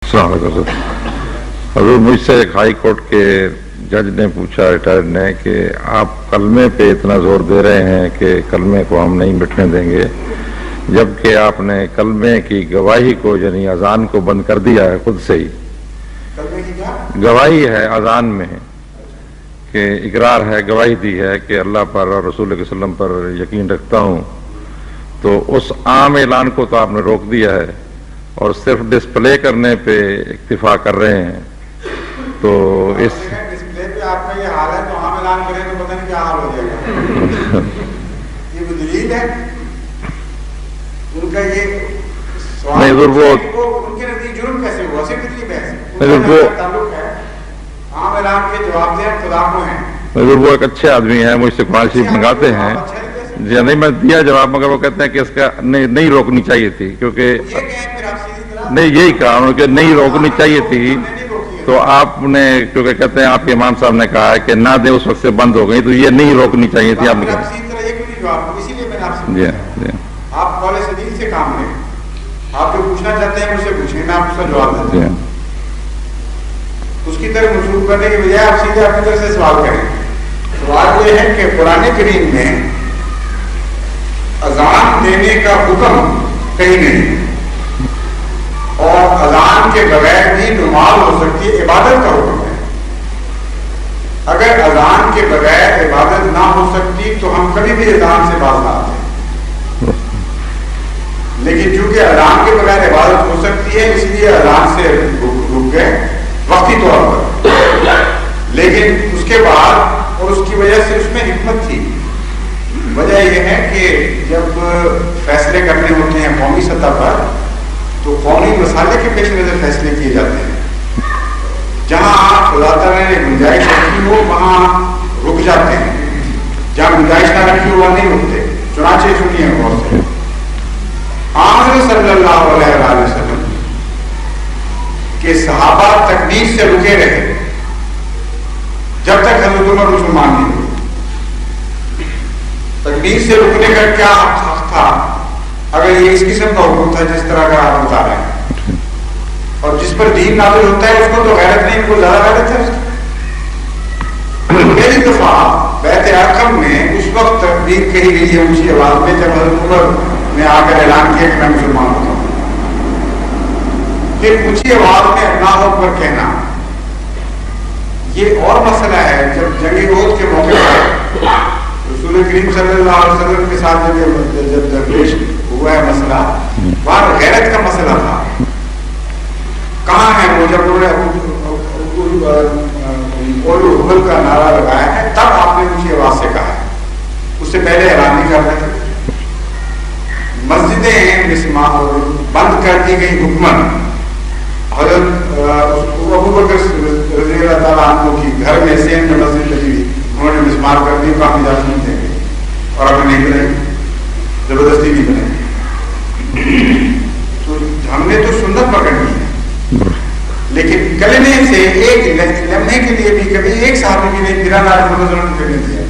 السلام علیکم سر. حضور مجھ سے ایک ہائی کورٹ کے جج نے پوچھا ریٹائرڈ نے کہ آپ کلمے پہ اتنا زور دے رہے ہیں کہ کلمے کو ہم نہیں مٹنے دیں گے، جبکہ آپ نے کلمے کی گواہی کو یعنی اذان کو بند کر دیا ہے خود سے ہی. گواہی ہے اذان میں کہ اقرار ہے، گواہی دی ہے کہ اللہ پر اور رسول اللہ صلی اللہ علیہ وسلم پر یقین رکھتا ہوں، تو اس عام اعلان کو تو آپ نے روک دیا ہے اور صرف ڈسپلے کرنے پہ اکتفا کر رہے ہیں. تو اس ڈسپلے پہ آپ کا یہ حال ہے تو عام اعلان کریں تو پتہ نہیں کیا حال ہو جائے گا. یہ وہ دلیل ہے ان کا. یہ نہیں ضرور وہ ان کے نزدیک جرم کیسے ہوا؟ صرف اتنی بحث تعلق ہے. عام اعلان کے جواب دیں خدا کو ہیں. وہ ایک اچھے آدمی ہیں، مجھ سے قرآن شریف منگاتے ہیں. جی نہیں میں دیا جواب، مگر وہ کہتے ہیں کہ اس کا نہیں روکنی چاہیے تھی، کیونکہ نہیں یہی کہا انہوں نے کہ نہیں روکنی چاہیے تھی. تو آپ نے کیونکہ کہتے ہیں آپ کے امام صاحب نے کہا ہے کہ نہ دیں اس وقت سے بند ہو گئی، تو یہ نہیں روکنی چاہیے تھی. آپ نے کہا اسی لیے میں نے آپ سے جی جی آپ قول سدید سے کام لیں. آپ جو پوچھنا چاہتے ہیں مجھ سے پوچھیں، میں آپ اس کا جواب دیتا ہوں. اس کی طرف منسوخ کرنے کے بجائے آپ سیدھے اپنی طرف سے سوال کریں. سوال یہ ہے کہ قرآن کریم میں اذان دینے کا حکم کہیں نہیں، اور اذان کے بغیر بھی نماز ہو سکتی ہے، عبادت کا حکم ہے. اگر اذان کے بغیر عبادت نہ ہو سکتی تو ہم کبھی بھی اذان سے باز نہ آتے. لیکن چونکہ اذان کے بغیر عبادت ہو سکتی ہے اس لیے اذان سے رک گئے وقتی طور پر. لیکن اس کے بعد اور اس کی وجہ سے اس میں حکمت تھی. وجہ یہ ہے کہ جب فیصلے کرنے ہوتے ہیں قومی سطح پر تو قومی مسالے کے پیش نظر فیصلے کیے جاتے ہیں. جہاں خدا تعالیٰ نے گنجائش رکھی ہو وہاں رک جاتے ہیں، جہاں گنجائش نہ رکھی ہو وہاں نہیں رکتے. چنانچہ سنیے غور سے، آمد صلی اللہ علیہ وسلم کہ صحابہ تکبیر سے رکے رہے جب تک حضرت عمر مسلمان نہیں ہوئے. تکبیر سے رکنے کا کیا حق تھا اگر یہ اس قسم کا حکم تھا جس طرح کا آپ بتا رہے ہیں؟ اور جس پر دین نازل ہوتا ہے اس کو تو غیرت نہیں، ان کو زیادہ غیرت ہے. پہلی دفعہ بیعت عقب میں اس وقت تکبیر کہی گئی ہے اونچی آواز میں جب حضرت عمر نے آ کر اعلان کیا کہ میں مسلمان ہوتا ہوں. پھر اونچی آواز میں اللہ اکبر کہنا یہ اور مسئلہ ہے. جب جنگ احد کے موقع پر رسول کریم صلی اللہ علیہ وسلم کے ساتھ جب درپیش ہوا ہے مسئلہ، وہاں غیرت کا مسئلہ تھا. کہاں ہے وہ جب انہوں نے اولو حبل کا نعرہ لگایا ہے تب آپ نے اونچی آواز سے کہا ہے، اس سے پہلے اعلان نہیں کر رہے تھے. مسجدیں بند کر دی گئی حکمن. حضرت ابو بکر رضی اللہ تعالیٰ عنہ کی گھر میں سین میں مسجد لگی ہوئی، انہوں نے مسمار کر دی، کام اجازت نہیں دیں گے اور اپنے نہیں بنائیں، زبردستی نہیں بنائیں. تو ہم نے تو سنت پکڑ لی ہے، لیکن کلمے سے ایک لمحے کے لیے بھی کبھی ایک صحابی بھی نہیں میرا نام کرنے دیا.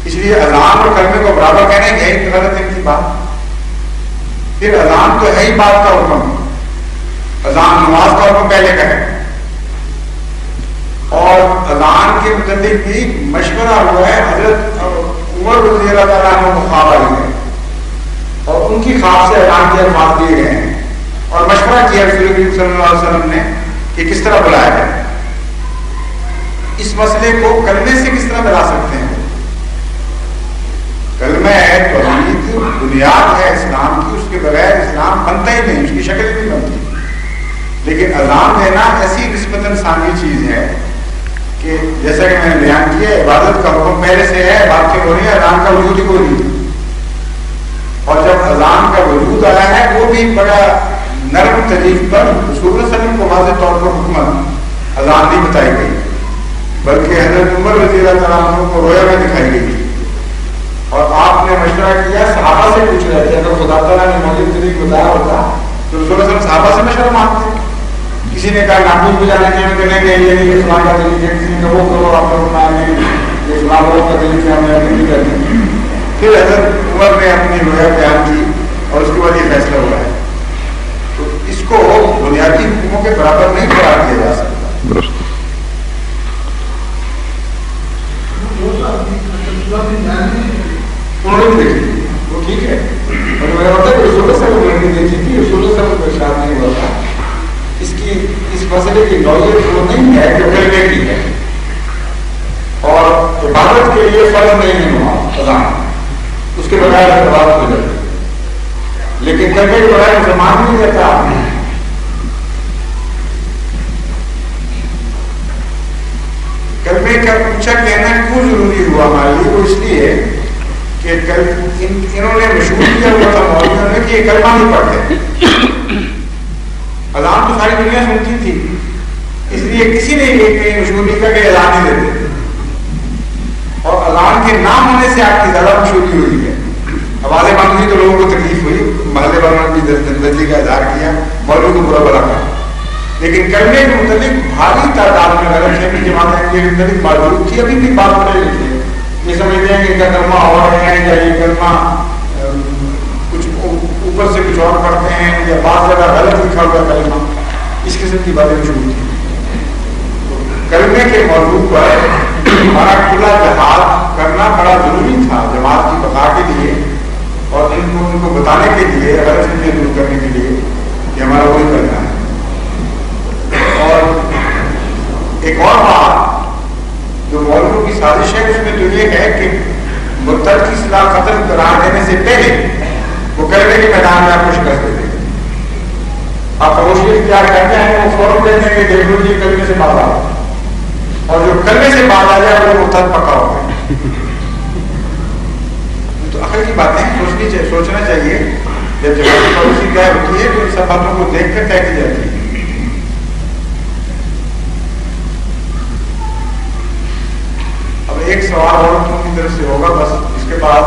اس لیے اذان اور کلمے کو برابر کہنے کی یہی غلط ہے کی بات. پھر اذان تو ہے ہی بات کا حکم، اذان نماز کا حکم پہلے کا ہے. اور اذان کے متعلق بھی مشورہ ہوا ہے. حضرت عمر رضی اللہ تعالیٰ عنہ کو خواب آئی ہے اور ان کی خواب سے اعلان کے الفاظ دیے گئے ہیں اور مشورہ کیا رسول کریم صلی اللہ علیہ وسلم نے کہ کس طرح بلایا جائے. اس مسئلے کو کلمے سے کس طرح بلا سکتے ہیں؟ کلمہ ہے توحید بنیاد ہے اسلام کی، اس کے بغیر اسلام بنتا ہی نہیں، اس کی شکل نہیں بنتی. لیکن اذان دینا ایسی نسبتاً ثانوی چیز ہے کہ جیسا کہ میں نے بیان کیا عبادت کا حکم پہلے سے ہے، بات کی ہو رہی ہے اذان کا وجود ہی کوئی نہیں. اور جب اذان کا وجود آیا ہے وہ بھی بڑا نرم طریق پر رسول اللہ صلی اللہ علیہ وسلم کو واضح طور پر حکمت اذان نہیں بتائی گئی، بلکہ حضرت عمر رضی اللہ تعالیٰ عنہ کو رویا میں دکھائی گئی. اور آپ نے مشورہ کیا، صحابہ سے پوچھ رہے تھے. اگر خدا تعالیٰ نے موجود طریق بتایا ہوتا تو رسول اللہ صلی اللہ علیہ وسلم صحابہ سے مشورہ مانگتے. کسی نے کہا ناخن بجانے کے ہم کریں گے یہ اسلام کا طریقہ ہے، کسی نے کہا وہ کرو آپ کو یہ اسلام کا طریقہ ہم نہیں کرتے. پھر حضرت عمر نے اپنی رویا بیان کی اور اس کے بعد یہ فیصلہ ہوا ہے. تو اس کو برابر نہیں قرار دیا جا سکتا. درست. انہوں نے دیکھی وہ ٹھیک ہے, اور میرا مطلب رسول اللہ صلی اللہ علیہ وسلم نے دیکھی تھی, رسول اللہ صلی اللہ علیہ وسلم کو ارشاد نہیں ہوا تھا. اس مسئلے کی نوعیت وہ نہیں ہے جو کلمے کی ہے, اور عبادت کے لیے فرض نہیں ہے نماز اذان, اس کے بغیر عبادت ہو جاتی ہے. لیکن کلمے کے بغیر مسلمان نہیں رہتا. کلمے کا اونچا کہنا کیوں ضروری ہوا ہمارے لیے؟ وہ اس لیے کہ انہوں نے مشہور کیا ہوا تھا مولویوں نے کہ یہ کلمہ نہیں پڑھتے. اذان تو ساری دنیا سنتی تھی, اس لیے کسی نے یہ مشہور نہیں کیا کہ اذان نہیں دیتے, اور اذان کے نام ہونے سے آپ کی زیادہ مشہوری ہوئی ہے. آوازیں بند ہوئی تو لوگوں کو تکلیف ہوئی, محلے والوں نے بھی دردی کا اظہار کیا, مولوی کو برا بلا کہا. لیکن کلمے کے متعلق بھاری تعداد میں غلط فہمی جماعتیں کے متعلق موجود تھی. ابھی بھی بات پڑے لکھے یہ سمجھتے ہیں کہ ان کا کلمہ اور ہے یا یہ کلمہ کچھ اوپر سے کچھ اور پڑھتے ہیں, یا بعض جگہ غلط لکھا ہوا کلمہ, اس قسم کی باتیں مشہور تھی. کلمے کے موضوع پر ہمارا کھلا جہاد کرنا بڑا ضروری تھا جماعت کی بقا کے لیے, اور ان کو بتانے کے لیے, غلط فہمیاں دور کرنے کے لیے کہ ہمارا وہی کرنا ہے. اور ایک اور بات جو مولویوں کی سازش ہے اس میں تو یہ ہے کہ مرتد کی اصلاح ختم قرار دینے سے پہلے وہ کلمے کے میدان میں آپ کو شکست دے دیں. آپ خاموشی اختیار کرتے ہیں وہ فوراً کہتے ہیں کہ دیکھ لو جی کلمے سے باز آؤ, اور جو کلمے سے باز آ جائے وہ مرتد پکا ہو گئے. تو عقل کی باتیں سوچنا چاہیے جب جماعتی پالیسی طے ہوتی ہے تو ان سب باتوں کو دیکھ کر طے کی جاتی ہے. ایک سوال عورتوں کی طرف سے ہوگا بس, اس کے بعد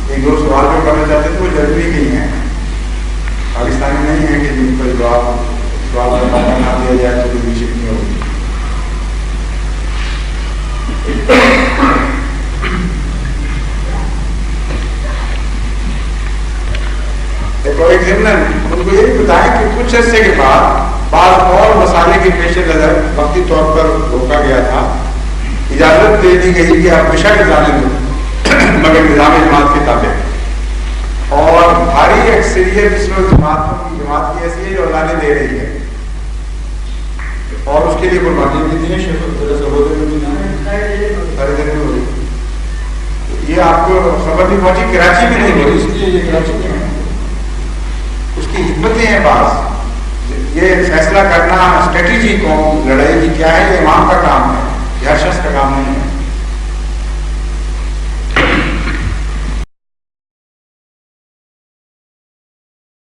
ایک دو سوال جو کرنا چاہتے ہیں وہ ضروری نہیں ہے, پاکستانی نہیں ہے کہ جن پر جواب سوال کا موقع نہ دیا جائے تو کوئی شک نہیں ہوگی. ایک ضمن ان کو یہ بھی بتائیں کہ کچھ عرصے کے بعد بعض اور مسائل کے پیش نظر وقتی طور پر روکا گیا تھا, اجازت دے دی گئی کہ آپ بے شک جانے دو مگر نظام جماعت کے تابع. اور بھاری اکثریت اس وقت جماعت کی ایسی ہے جو اذانیں دے رہی ہے, اور اس کے لیے قربانی بھی دی ہے. یہ آپ کو خبر نہیں پہنچی, کراچی میں نہیں ہوئی, اس لیے یہ کراچی میں اس کی حکمتیں ہیں. بعض یہ فیصلہ کرنا اسٹریٹجی قوم لڑائی کی کیا ہے, یہ امام کا کام ہے.